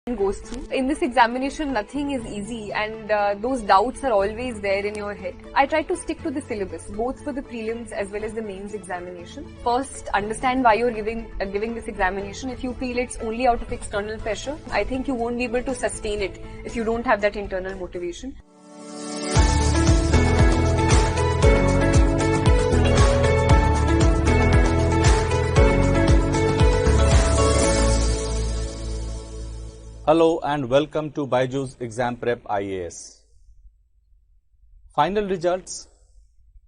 goes through. In this examination, nothing is easy and those doubts are always there in your head. I try to stick to the syllabus, both for the prelims as well as the mains examination. First, understand why you're giving this examination. If you feel it's only out of external pressure, I think you won't be able to sustain it if you don't have that internal motivation. Hello and welcome to byjus Exam Prep IAS. Final results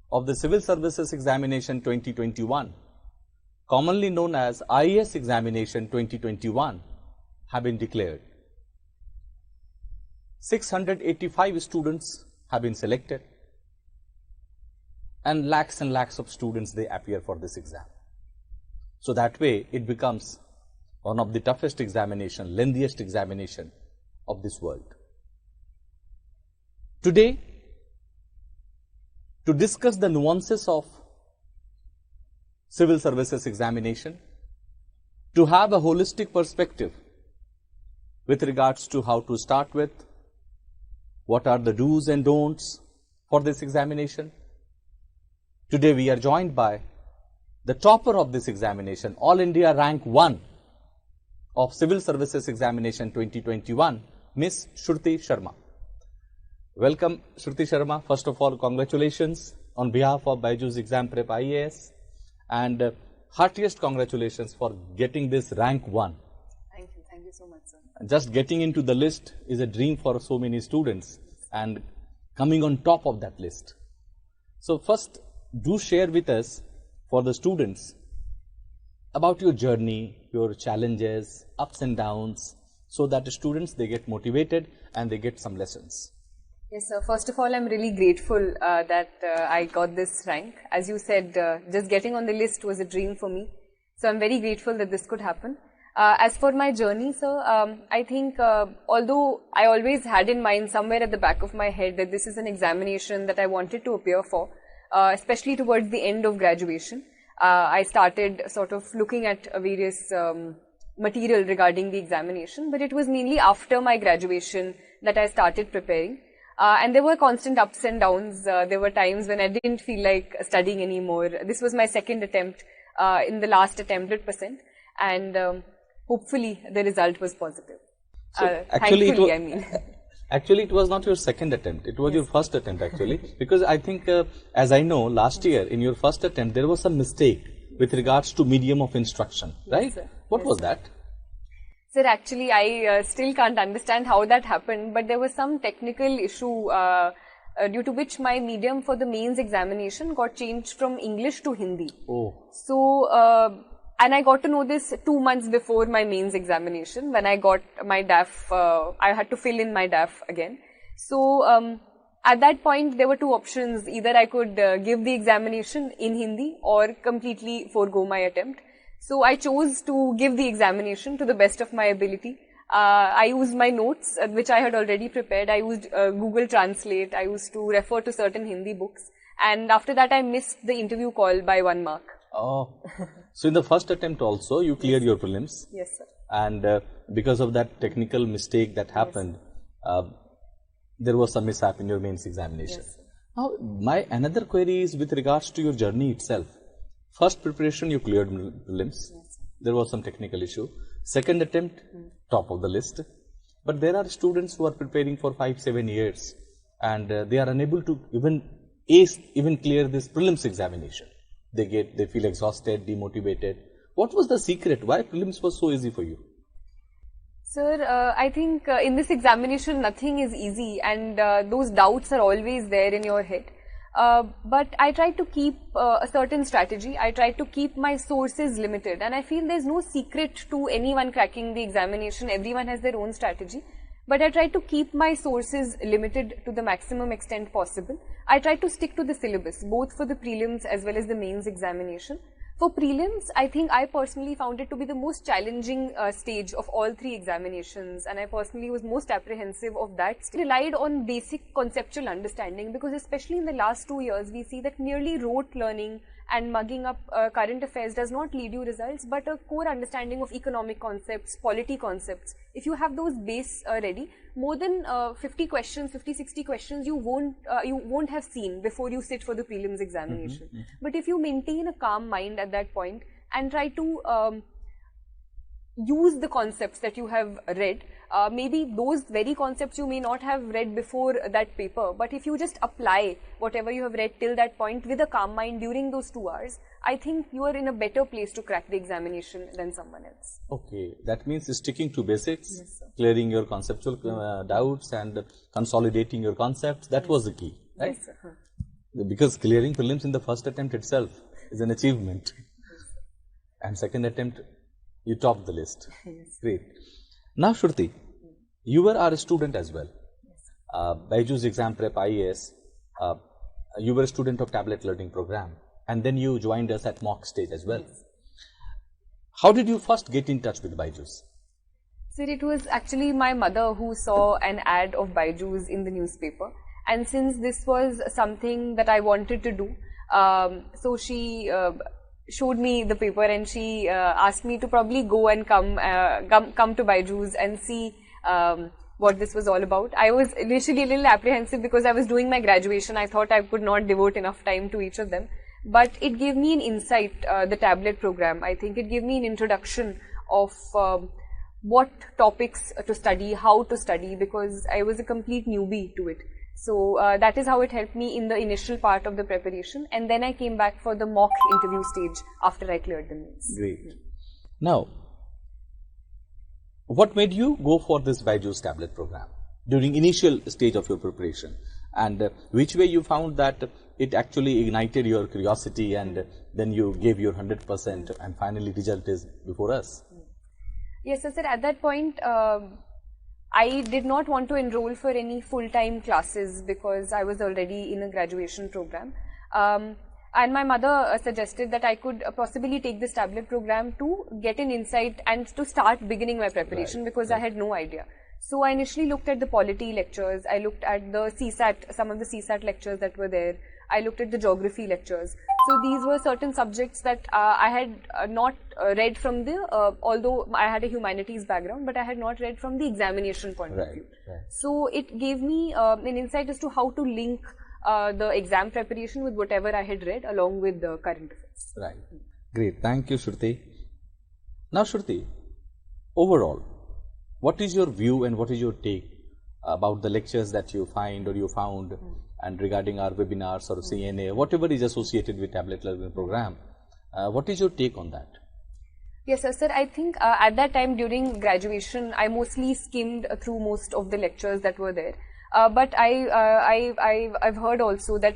of the Civil Services Examination 2021, commonly known as IAS Examination 2021, have been declared. 685 students have been selected and lakhs of students they appear for this exam. So that way it becomes one of the toughest examination, lengthiest examination of this world. Today, to discuss the nuances of civil services examination, to have a holistic perspective with regards to how to start with, what are the do's and don'ts for this examination. Today we are joined by the topper of this examination, All India Rank 1 of Civil Services Examination 2021, Miss Shruti Sharma. Welcome, Shruti Sharma. First of all, congratulations on behalf of byjus Exam Prep IAS and heartiest congratulations for getting this rank 1. Thank you so much, sir. Just getting into the list is a dream for so many students and coming on top of that list. So first, do share with us for the students about your journey, your challenges, ups and downs, so that the students, they get motivated and they get some lessons. Yes, sir. First of all, I'm really grateful that I got this rank. As you said, just getting on the list was a dream for me. So I'm very grateful that this could happen. As for my journey, sir, I think although I always had in mind somewhere at the back of my head that this is an examination that I wanted to appear for, especially towards the end of graduation, I started sort of looking at various material regarding the examination, but it was mainly after my graduation that I started preparing. And there were constant ups and downs. There were times when I didn't feel like studying anymore. This was my second attempt. In the last attempt, 100%. And hopefully the result was positive. So thankfully, I mean. Actually, it was not your second attempt. It was your first attempt, actually. Because I think, as I know, last year, in your first attempt, there was some mistake with regards to medium of instruction, right? Yes, what was that? Sir, actually, I still can't understand how that happened, but there was some technical issue due to which my medium for the mains examination got changed from English to Hindi. Oh. So, and I got to know this 2 months before my mains examination. When I got my DAF, I had to fill in my DAF again. So, at that point, there were two options. Either I could give the examination in Hindi or completely forego my attempt. So, I chose to give the examination to the best of my ability. I used my notes, which I had already prepared. I used Google Translate. I used to refer to certain Hindi books. And after that, I missed the interview call by 1 mark. Oh, so in the first attempt also, you cleared your prelims. Yes, sir. And because of that technical mistake that happened, there was some mishap in your mains examination. Yes, now, my another query is with regards to your journey itself. First preparation, you cleared prelims. Yes. There was some technical issue. Second attempt, top of the list. But there are students who are preparing for 5-7 years and they are unable to even clear this prelims examination. They feel exhausted, demotivated. What was the secret? Why prelims was so easy for you? Sir, I think in this examination, nothing is easy and those doubts are always there in your head. But I try to keep a certain strategy. I try to keep my sources limited, and I feel there's no secret to anyone cracking the examination. Everyone has their own strategy. But I try to keep my sources limited to the maximum extent possible. I try to stick to the syllabus, both for the prelims as well as the mains examination. For prelims, I think I personally found it to be the most challenging stage of all 3 examinations, and I personally was most apprehensive of that. Relied on basic conceptual understanding, because especially in the last 2 years, we see that merely rote learning and mugging up current affairs does not lead you results, but a core understanding of economic concepts, polity concepts. If you have those base ready, more than 50 questions, 50-60 questions you won't have seen before you sit for the prelims examination. But if you maintain a calm mind at that point and try to use the concepts that you have read, maybe those very concepts you may not have read before that paper, but if you just apply whatever you have read till that point with a calm mind during those 2 hours, I think you are in a better place to crack the examination than someone else. Okay, that means sticking to basics, Yes, sir. clearing your conceptual doubts and consolidating your concepts, that was the key, right? Yes, sir. Because clearing prelims in the first attempt itself is an achievement. And second attempt, you topped the list. Yes. Great. Now, Shruti, you were our student as well. Yes. byjus exam prep IAS, you were a student of tablet learning program, and then you joined us at mock stage as well. Yes. How did you first get in touch with byjus? So it was actually my mother who saw an ad of byjus in the newspaper, and since this was something that I wanted to do, so she showed me the paper and she asked me to probably go and come to byjus and see what this was all about. I was initially a little apprehensive because I was doing my graduation. I thought I could not devote enough time to each of them, but it gave me an insight, the tablet program. I think it gave me an introduction of what topics to study, how to study, because I was a complete newbie to it. So that is how it helped me in the initial part of the preparation, and then I came back for the mock interview stage after I cleared the mains. Great. Now, what made you go for this byjus tablet program during initial stage of your preparation, and which way you found that it actually ignited your curiosity and then you gave your 100% and finally result is before us? Yes, sir. At that point, I did not want to enroll for any full-time classes because I was already in a graduation program. And my mother suggested that I could possibly take this tablet program to get an insight and to start beginning my preparation, because I had no idea. So I initially looked at the polity lectures, I looked at the CSAT, some of the CSAT lectures that were there, I looked at the geography lectures. So these were certain subjects that I had not read from the, although I had a humanities background, but I had not read from the examination point of view. So it gave me an insight as to how to link the exam preparation with whatever I had read along with the current affairs. Right. Great. Thank you, Shruti. Now, Shruti, overall, what is your view and what is your take about the lectures that you find or you found and regarding our webinars or CNA, whatever is associated with tablet learning program? What is your take on that? Yes, sir. I think at that time during graduation, I mostly skimmed through most of the lectures that were there. But I've heard also that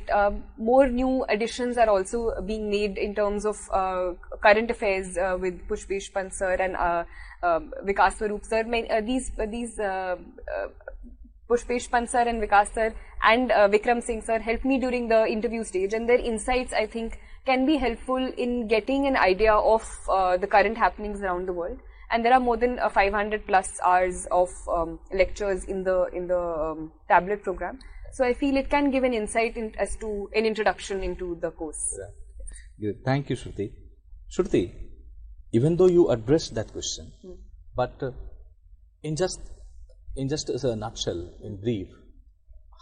more new additions are also being made in terms of current affairs with Pushpesh Pant sir and Vikas Swaroop sir. These Pushpesh Pant sir and Vikas sir and Vikram Singh sir helped me during the interview stage, and their insights, I think, can be helpful in getting an idea of the current happenings around the world. And there are more than 500 plus hours of lectures in the tablet program. So I feel it can give an insight as to an introduction into the course. Yeah. Thank you, Shruti. Shruti, even though you addressed that question, but in just as a nutshell, in brief,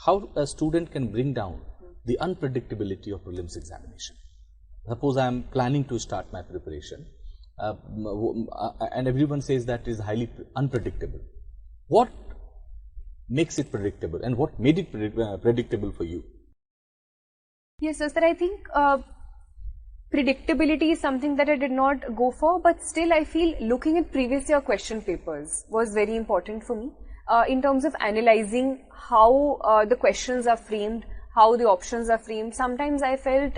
how a student can bring down the unpredictability of prelims examination. Suppose I am planning to start my preparation. And everyone says that is highly unpredictable. What makes it predictable and what made it predictable for you? Yes, sir. I think predictability is something that I did not go for, but still I feel looking at previous year question papers was very important for me in terms of analyzing how the questions are framed, how the options are framed. Sometimes I felt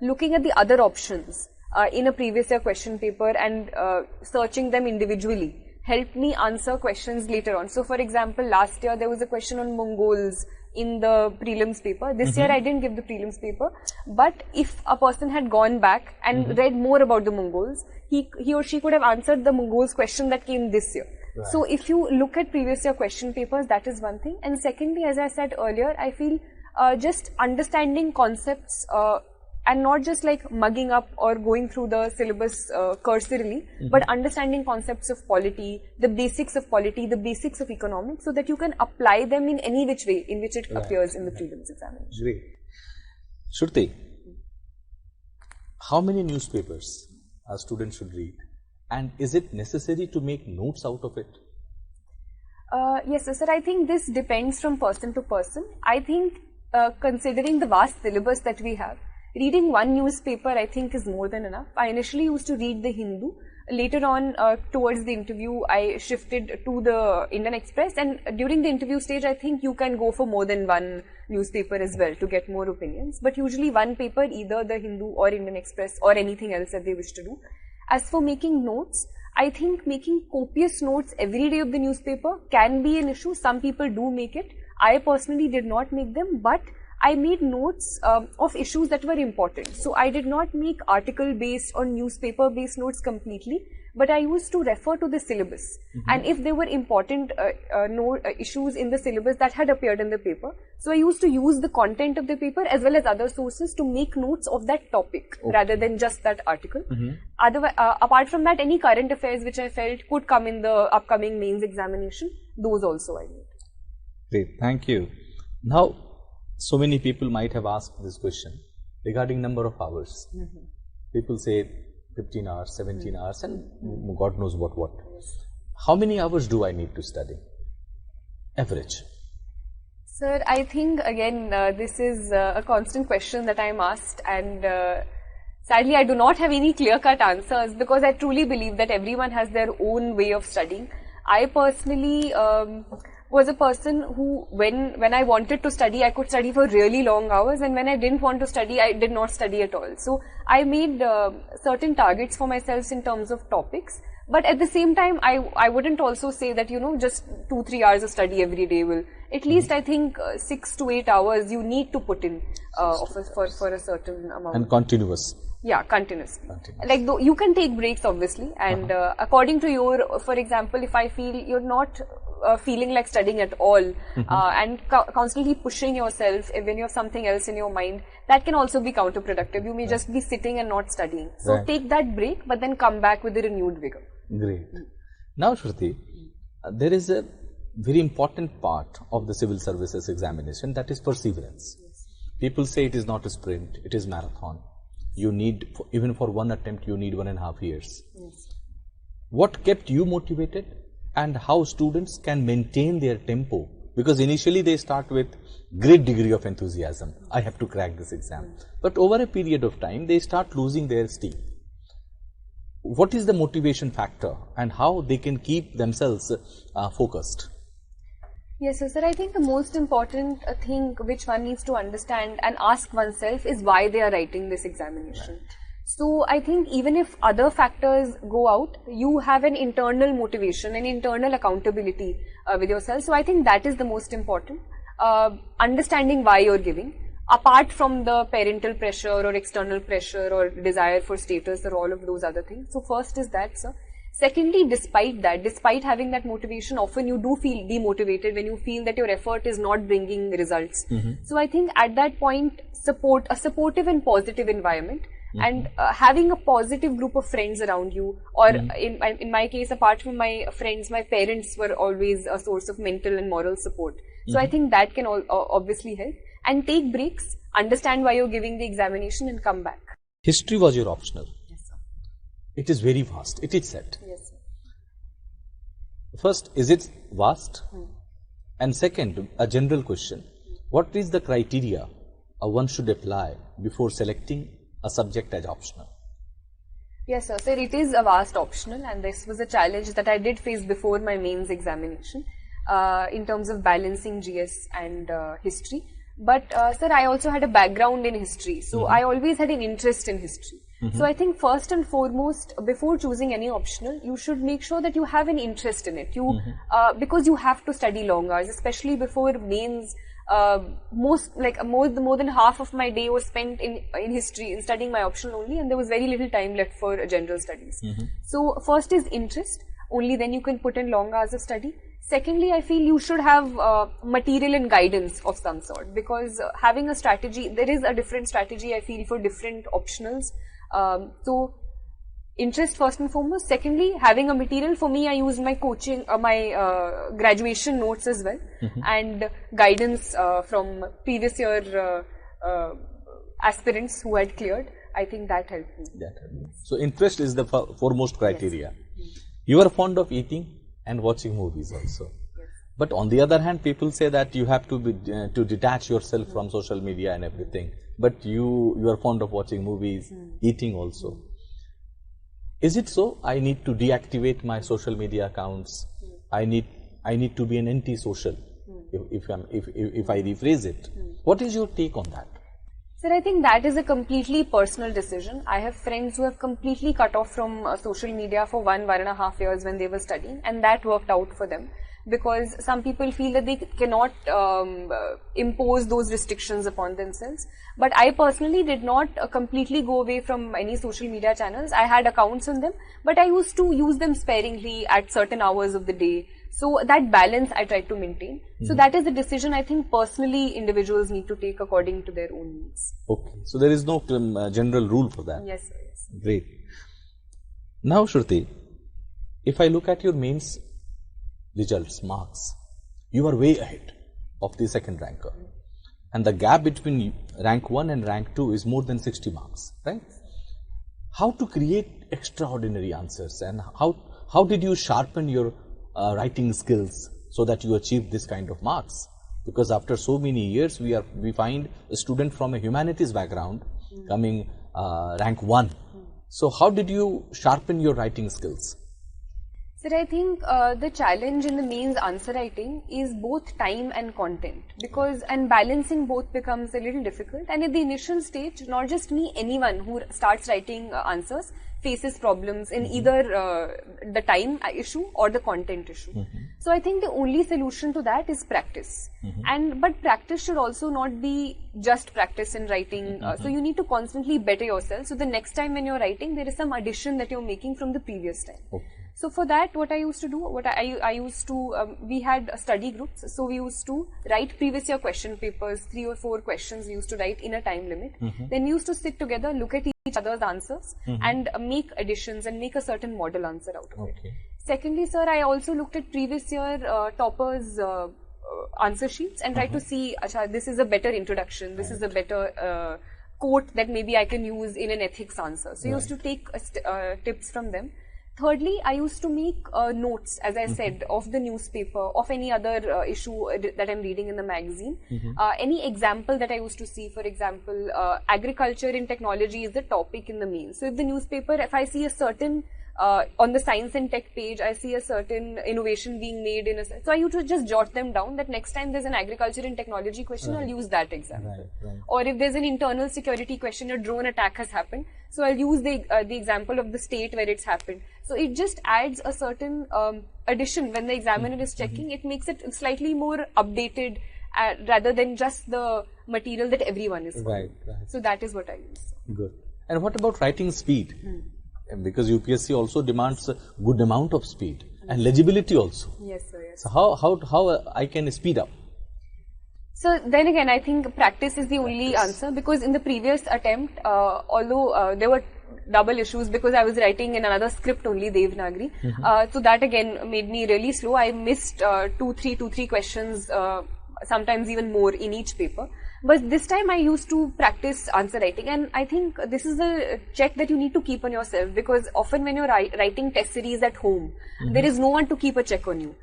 looking at the other options in a previous year question paper and searching them individually helped me answer questions later on. So for example, last year there was a question on Mongols in the prelims paper. This year I didn't give the prelims paper, but if a person had gone back and read more about the Mongols, he or she could have answered the Mongols question that came this year. Right. So if you look at previous year question papers, that is one thing. And secondly, as I said earlier, I feel just understanding concepts and not just like mugging up or going through the syllabus cursorily, but understanding concepts of polity, the basics of polity, the basics of economics, so that you can apply them in any which way in which it appears in the prelims examination. Great. Shruti, how many newspapers a student should read, and is it necessary to make notes out of it? Yes, sir. I think this depends from person to person. I think considering the vast syllabus that we have, reading one newspaper I think is more than enough. I initially used to read the Hindu. Later on, towards the interview, I shifted to the Indian Express, and during the interview stage, I think you can go for more than one newspaper as well to get more opinions. But usually one paper, either the Hindu or Indian Express or anything else that they wish to do. As for making notes, I think making copious notes every day of the newspaper can be an issue. Some people do make it. I personally did not make them, but I made notes of issues that were important. So I did not make article-based or newspaper-based notes completely, but I used to refer to the syllabus. And if there were important issues in the syllabus that had appeared in the paper, so I used to use the content of the paper as well as other sources to make notes of that topic rather than just that article. Otherwise, apart from that, any current affairs which I felt could come in the upcoming mains examination, those also I made. Great, thank you. Now, so many people might have asked this question regarding number of hours. People say 15 hours, 17 hours, and God knows what. How many hours do I need to study? Average. Sir, I think again this is a constant question that I am asked, and sadly I do not have any clear-cut answers, because I truly believe that everyone has their own way of studying. I personally was a person who, when I wanted to study, I could study for really long hours, and when I didn't want to study, I did not study at all. So I made certain targets for myself in terms of topics, but at the same time, I wouldn't also say that, just 2-3 hours of study every day will. At least I think 6 to 8 hours you need to put in for a certain amount. And continuous. Yeah, continuously. Like, though you can take breaks obviously, and according to your, for example, if I feel you're not feeling like studying at all, and constantly pushing yourself when you have something else in your mind, that can also be counterproductive. You may just be sitting and not studying. So take that break, but then come back with a renewed vigor. Great. Now, Shruti, there is a very important part of the civil services examination, that is perseverance. People say it is not a sprint, it is marathon. You need, even for one attempt, you need 1.5 years. What kept you motivated, and how students can maintain their tempo? Because initially they start with great degree of enthusiasm. I have to crack this exam. But over a period of time, they start losing their steam. What is the motivation factor, and how they can keep themselves focused? Yes, sir. I think the most important thing which one needs to understand and ask oneself is why they are writing this examination. So I think even if other factors go out, you have an internal motivation, an internal accountability with yourself. So I think that is the most important. Understanding why you're giving, apart from the parental pressure or external pressure or desire for status or all of those other things. So first is that, sir. Secondly, despite having that motivation, often you do feel demotivated when you feel that your effort is not bringing results. So I think at that point, a supportive and positive environment, and having a positive group of friends around you, or in my case, apart from my friends, my parents were always a source of mental and moral support. So I think that can obviously help. And take breaks, understand why you're giving the examination, and come back. History was your optional. Yes, sir. It is very vast. It is set. Yes, sir. First, is it vast? And second, a general question. What is the criteria one should apply before selecting a subject as optional? Yes, sir. Sir, it is a vast optional, and this was a challenge that I did face before my mains examination in terms of balancing GS and history. But sir, I also had a background in history, so I always had an interest in history. So I think first and foremost, before choosing any optional, you should make sure that you have an interest in it. Because you have to study long hours, especially before mains. More than half of my day was spent in history, in studying my optional only, and there was very little time left for general studies. So first is interest. Only then you can put in long hours of study. Secondly, I feel you should have material and guidance of some sort, because having a strategy, there is a different strategy I feel for different optionals. So interest first and foremost. Secondly, having a material. For me, I use my coaching, my graduation notes as well, and guidance from previous year aspirants who had cleared. I think that helped me. So interest is the foremost criteria. Yes. You are fond of eating and watching movies also. Yes. But on the other hand, people say that you have to be to detach yourself from social media and everything. But you are fond of watching movies, eating also. Is it so? I need to deactivate my social media accounts. I need to be an anti-social. If I rephrase it, what is your take on that? Sir, I think that is a completely personal decision. I have friends who have completely cut off from social media for 1.5 years when they were studying, and that worked out for them. Because some people feel that they cannot impose those restrictions upon themselves. But I personally did not completely go away from any social media channels. I had accounts on them, but I used to use them sparingly at certain hours of the day. So that balance I tried to maintain. So that is a decision I think personally individuals need to take according to their own needs. Okay. So there is no general rule for that. Yes, sir. Yes. Great. Now, Shruti, if I look at your mains results, marks, you are way ahead of the second ranker. And the gap between rank 1 and rank 2 is more than 60 marks, right? How to create extraordinary answers, and how did you sharpen your writing skills so that you achieve this kind of marks? Because after so many years, we find a student from a humanities background coming rank 1. So how did you sharpen your writing skills? Sir, I think the challenge in the mains answer writing is both time and content, and balancing both becomes a little difficult. And at the initial stage, not just me, anyone who starts writing answers faces problems in either the time issue or the content issue. So I think the only solution to that is practice. But practice should also not be just practice in writing. So you need to constantly better yourself. So the next time when you're writing, there is some addition that you're making from the previous time. Okay. So for that, what I used to do, we had study groups. So we used to write previous year question papers, 3 or 4 questions we used to write in a time limit. Then we used to sit together, look at each other's answers and make additions and make a certain model answer out of it. Secondly, sir, I also looked at previous year toppers' answer sheets and tried to see, this is a better introduction, this is a better quote that maybe I can use in an ethics answer. So I used to take tips from them. Thirdly, I used to make notes, as I said, of the newspaper, of any other issue that I'm reading in the magazine. Any example that I used to see, for example, agriculture and technology is the topic in the main. So if the newspaper, if I see a certain, on the science and tech page, I see a certain innovation being made so I used to just jot them down that next time there's an agriculture and technology question, I'll use that example. Or if there's an internal security question, a drone attack has happened, so I'll use the example of the state where it's happened. So it just adds a certain addition when the examiner is checking. It makes it slightly more updated rather than just the material that everyone is following. So that is what I use. Good. And what about writing speed? Because UPSC also demands a good amount of speed and legibility also. Yes, sir. Yes. So how I can speed up? So then again, I think practice is the only answer, because in the previous attempt, although there were double issues because I was writing in another script only, Devanagari. So that again made me really slow. I missed 2-3 questions, sometimes even more in each paper. But this time I used to practice answer writing, and I think this is a check that you need to keep on yourself, because often when you're writing test series at home, there is no one to keep a check on you.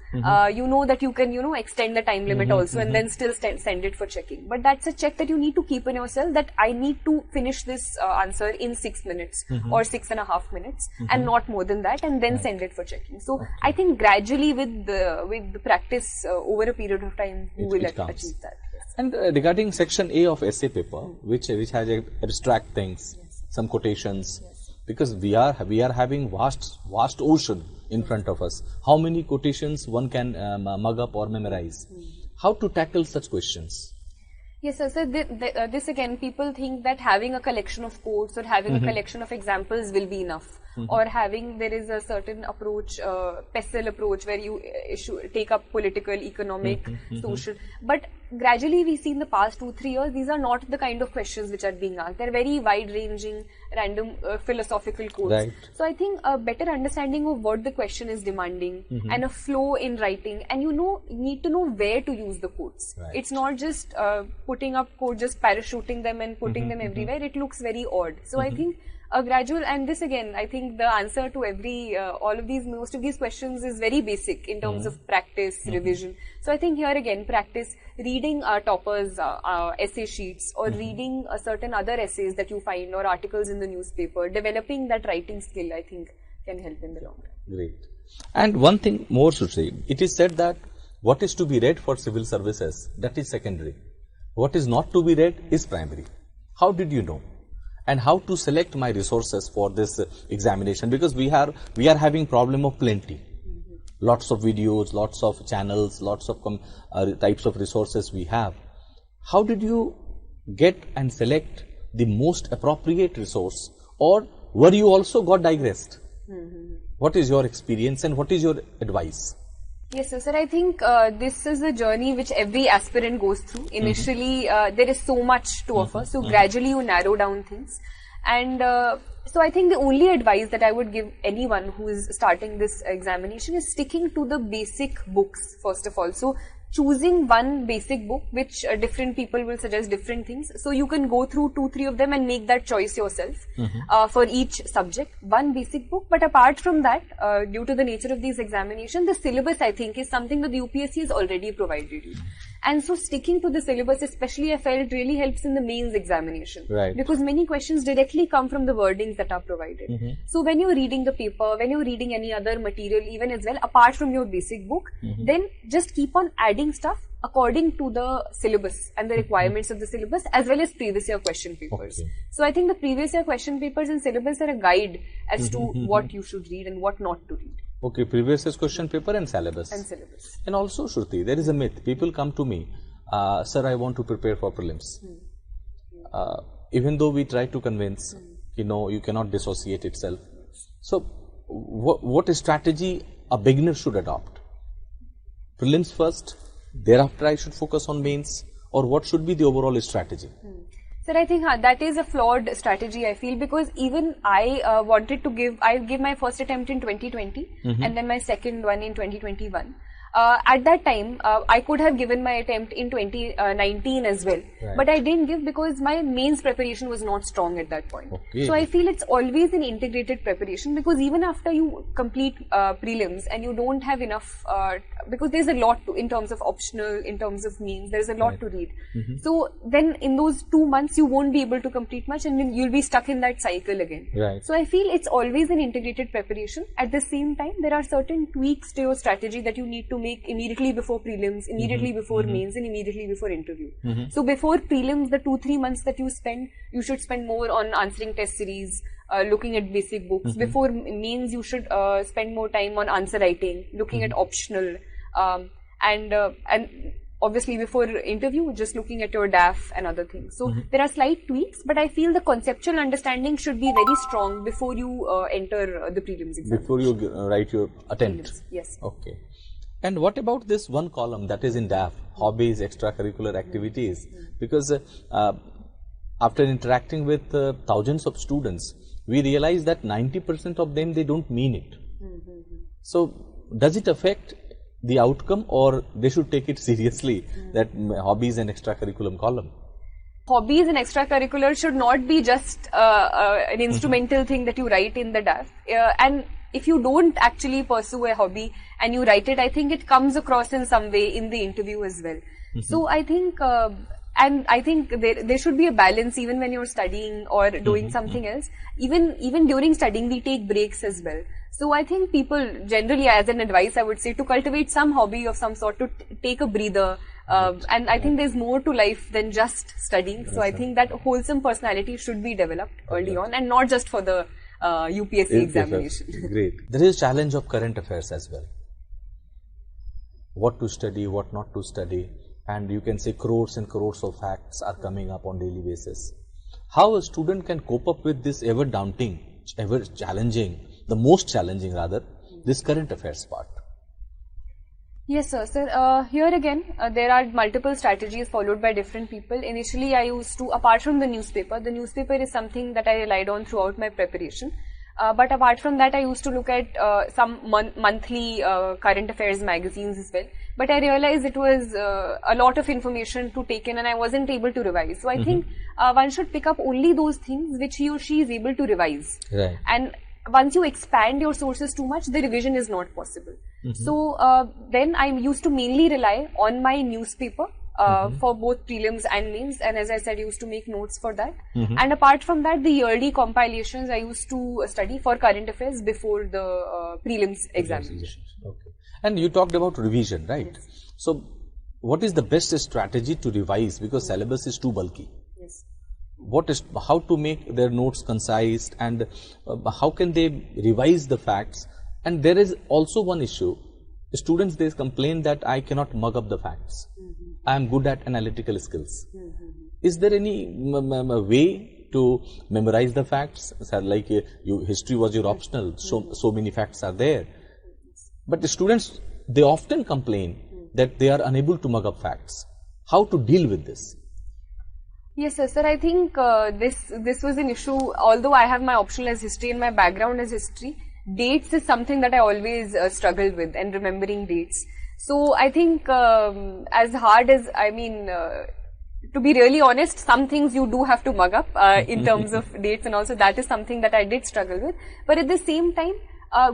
You know that you can, extend the time limit also and then still send it for checking. But that's a check that you need to keep on yourself, that I need to finish this answer in 6 minutes or 6.5 minutes and not more than that, and then send it for checking. So I think gradually with the practice over a period of time, you will achieve that. And regarding section A of essay paper, which has abstract things, some quotations, because we are having vast ocean in front of us. How many quotations one can mug up or memorize? How to tackle such questions? Yes, sir. So this again, people think that having a collection of quotes or having a collection of examples will be enough. or there is a certain approach, PESTLE approach, where you take up political, economic, social. But gradually we see in the past 2-3 years, these are not the kind of questions which are being asked. They're very wide-ranging, random philosophical quotes. Right. So I think a better understanding of what the question is demanding and a flow in writing, and you need to know where to use the quotes. Right. It's not just putting up quotes, just parachuting them and putting them everywhere. It looks very odd. So I think a gradual, and this again, I think the answer to most of these questions is very basic in terms of practice, revision. So I think here again, practice reading toppers' essay sheets, or reading certain other essays that you find, or articles in the newspaper. Developing that writing skill, I think, can help in the long run. Great. And one thing more should say, it is said that what is to be read for civil services, that is secondary. What is not to be read is primary. How did you know? And how to select my resources for this examination? Because we are having problem of plenty. Lots of videos, lots of channels, lots of types of resources we have. How did you get and select the most appropriate resource, or were you also got digressed? What is your experience and what is your advice? Yes, sir. I think this is a journey which every aspirant goes through. Initially, there is so much to offer. So gradually you narrow down things. And so I think the only advice that I would give anyone who is starting this examination is sticking to the basic books, first of all. So choosing one basic book, which different people will suggest different things. So you can go through 2-3 of them and make that choice yourself for each subject. One basic book. But apart from that, due to the nature of these examinations, the syllabus, I think, is something that the UPSC has already provided you. And so sticking to the syllabus, especially, I felt really helps in the mains examination. Right. Because many questions directly come from the wordings that are provided. So when you're reading the paper, when you're reading any other material even as well, apart from your basic book, then just keep on adding stuff according to the syllabus and the requirements of the syllabus, as well as previous year question papers. Okay. So I think the previous year question papers and syllabus are a guide as to what you should read and what not to read. Okay, previous year's question paper and syllabus. And also, Shruti, there is a myth. People come to me, sir, I want to prepare for prelims. Even though we try to convince, you cannot dissociate itself. So, what strategy a beginner should adopt? Prelims first, thereafter I should focus on mains, or what should be the overall strategy? Sir, I think that is a flawed strategy, I feel, because even I gave my first attempt in 2020 and then my second one in 2021. At that time, I could have given my attempt in 2019 as well. Right. But I didn't give because my mains preparation was not strong at that point. Okay. So I feel it's always an integrated preparation, because even after you complete prelims and you don't have enough, because there's a lot in terms of optional, in terms of mains, there's a lot to read. So then in those 2 months, you won't be able to complete much, and then you'll be stuck in that cycle again. Right. So I feel it's always an integrated preparation. At the same time, there are certain tweaks to your strategy that you need to make immediately before prelims, immediately before mains, and immediately before interview. So before prelims, the 2-3 months that you should spend more on answering test series, looking at basic books. Before mains, you should spend more time on answer writing, looking at optional, and obviously before interview, just looking at your DAF and other things. So there are slight tweaks, but I feel the conceptual understanding should be very strong before you enter the prelims exam. Before you write your attempt. Prelims, yes. Okay. And what about this one column that is in DAF, hobbies, extracurricular activities? Because after interacting with thousands of students, we realize that 90% of them, they don't mean it. So does it affect the outcome, or they should take it seriously, that hobbies and extracurriculum column? Hobbies and extracurricular should not be just an instrumental thing that you write in the DAF. And if you don't actually pursue a hobby and you write it, I think it comes across in some way in the interview as well. So I think, and I think there should be a balance even when you're studying or doing something else. Even during studying, we take breaks as well. So I think people generally, as an advice, I would say to cultivate some hobby of some sort, to take a breather. And I think there's more to life than just studying. So I think that wholesome personality should be developed early on, and not just for the UPSC examination. Great. There is a challenge of current affairs as well. What to study, what not to study, and you can say crores and crores of facts are coming up on daily basis. How a student can cope up with this ever daunting, ever challenging the most challenging rather, this current affairs part? Yes, sir. Sir, here again, there are multiple strategies followed by different people. Initially, I used to, apart from the newspaper is something that I relied on throughout my preparation. But apart from that, I used to look at some monthly current affairs magazines as well. But I realized it was a lot of information to take in and I wasn't able to revise. So I think one should pick up only those things which he or she is able to revise. Right. And once you expand your sources too much, the revision is not possible. So then I used to mainly rely on my newspaper for both prelims and mains, and as I said, I used to make notes for that. And apart from that, the yearly compilations I used to study for current affairs before the prelims examination. Okay. And you talked about revision, right? Yes. So what is the best strategy to revise, because syllabus is too bulky? Yes. What is, how to make their notes concise, and how can they revise the facts? And there is also one issue. Students, they complain that I cannot mug up the facts. I am good at analytical skills. Is there any way to memorize the facts? Like history was your optional, so many facts are there. But the students, they often complain that they are unable to mug up facts. How to deal with this? Yes, sir. I think this was an issue. Although I have my optional as history and my background as history, dates is something that I always struggled with, and remembering dates. So I think as hard as, to be really honest, some things you do have to mug up in terms of dates, and also that is something that I did struggle with. But at the same time,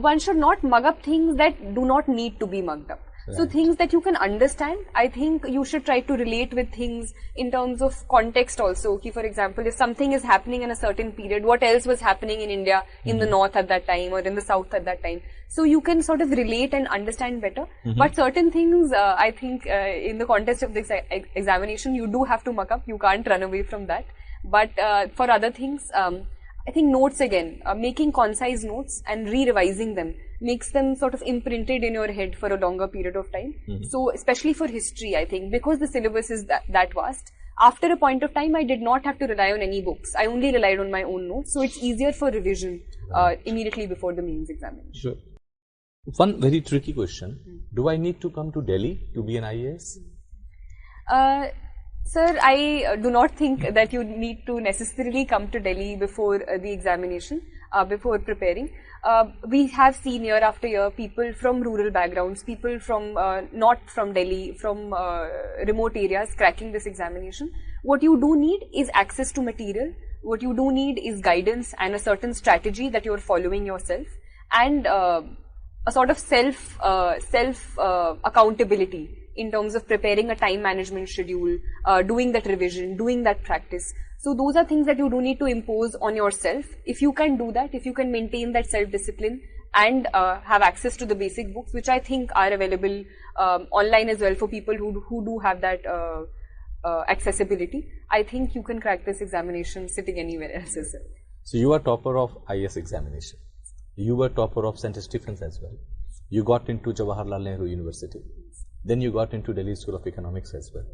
one should not mug up things that do not need to be mugged up. Right. So things that you can understand, I think you should try to relate with things in terms of context also. Okay, for example, if something is happening in a certain period, what else was happening in India, in the north at that time or in the south at that time? So you can sort of relate and understand better. But certain things, I think in the context of this examination, you do have to mug up. You can't run away from that. But for other things, I think notes again, making concise notes and re-revising them makes them sort of imprinted in your head for a longer period of time. So especially for history, I think, because the syllabus is that vast, after a point of time, I did not have to rely on any books. I only relied on my own notes. So it's easier for revision immediately before the mains examination. Sure. One very tricky question. Do I need to come to Delhi to be an IAS? Sir, I do not think that you need to necessarily come to Delhi before the examination, before preparing. We have seen year after year people from rural backgrounds, people from not from Delhi, from remote areas cracking this examination. What you do need is access to material. What you do need is guidance and a certain strategy that you are following yourself, and a sort of self accountability in terms of preparing a time management schedule, doing that revision, doing that practice. So those are things that you do need to impose on yourself. If you can do that, if you can maintain that self-discipline and have access to the basic books, which I think are available online as well for people who do have that accessibility, I think you can crack this examination sitting anywhere else as well. So you are topper of IAS examination. You were topper of St. Stephen's as well. You got into Jawaharlal Nehru University. Then you got into Delhi School of Economics as well.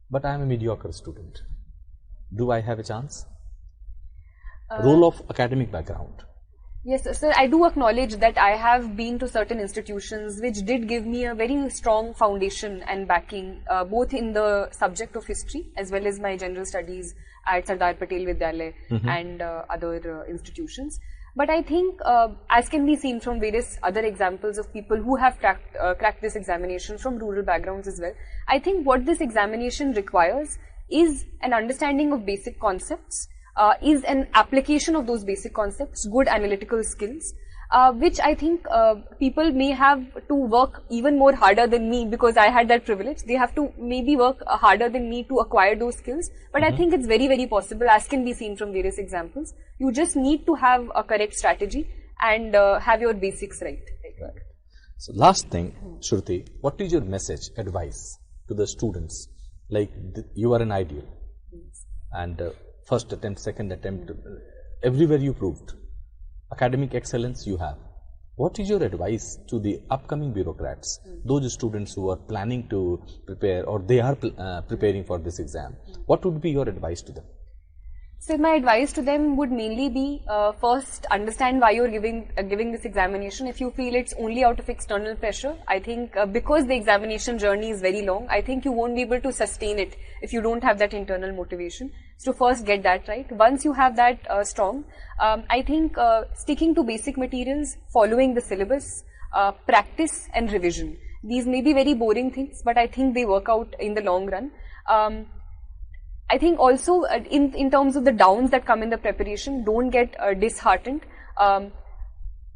But I am a mediocre student. Do I have a chance? Role of academic background. Yes, sir. I do acknowledge that I have been to certain institutions which did give me a very strong foundation and backing, both in the subject of history as well as my general studies at Sardar Patel Vidyalaya and other institutions. But I think, as can be seen from various other examples of people who have cracked this examination from rural backgrounds as well, I think what this examination requires is an understanding of basic concepts, is an application of those basic concepts, good analytical skills, which I think people may have to work even more harder than me, because I had that privilege. They have to maybe work harder than me to acquire those skills. But I think it's very, very possible, as can be seen from various examples. You just need to have a correct strategy and have your basics right. Right. So last thing, Shruti, what is your message, advice to the students? Like you are an ideal, and first attempt, second attempt, everywhere you proved. Academic excellence you have. What is your advice to the upcoming bureaucrats, those students who are planning to prepare or they are preparing for this exam? What would be your advice to them? So my advice to them would mainly be, first, understand why you're giving this examination. If you feel it's only out of external pressure, I think because the examination journey is very long, I think you won't be able to sustain it if you don't have that internal motivation. So first get that right. Once you have that strong, I think sticking to basic materials, following the syllabus, practice and revision. These may be very boring things, but I think they work out in the long run. I think also in terms of the downs that come in the preparation, don't get disheartened.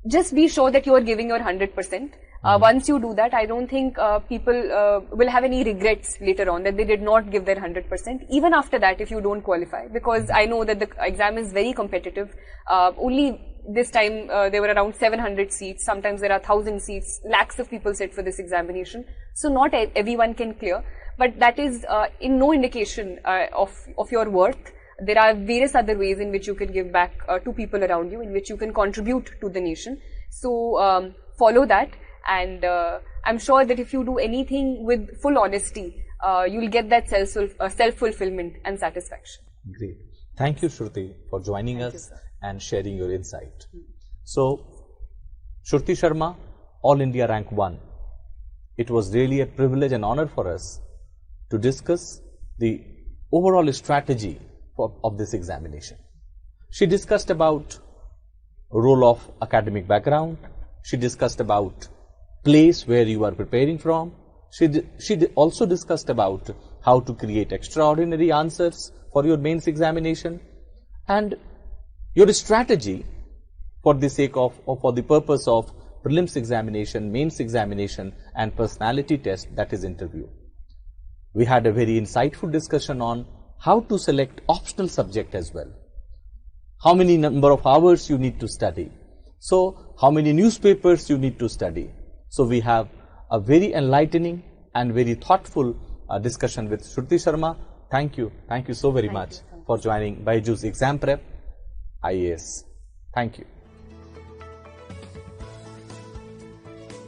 Just be sure that you are giving your 100%. Once you do that, I don't think people will have any regrets later on that they did not give their 100%. Even after that, if you don't qualify, because I know that the exam is very competitive. Only this time there were around 700 seats. Sometimes there are 1,000 seats. Lakhs of people sit for this examination. So not everyone can clear. But that is in no indication of your worth. There are various other ways in which you can give back to people around you, in which you can contribute to the nation. So follow that, and I'm sure that if you do anything with full honesty, you'll get that self-fulfillment and satisfaction. Great. Thank you, Shruti, for joining us and sharing your insight. So, Shruti Sharma, All India Rank 1. It was really a privilege and honor for us to discuss the overall strategy of this examination. She discussed about role of academic background. She discussed about place where you are preparing from. She also discussed about how to create extraordinary answers for your mains examination and your strategy for the sake of, or for the purpose of prelims examination, mains examination and personality test, that is interview. We had a very insightful discussion on how to select optional subject as well. How many number of hours you need to study. So, how many newspapers you need to study. So, we have a very enlightening and very thoughtful discussion with Shruti Sharma. Thank you. Thank you so very much for joining byjus Exam Prep IAS. Thank you.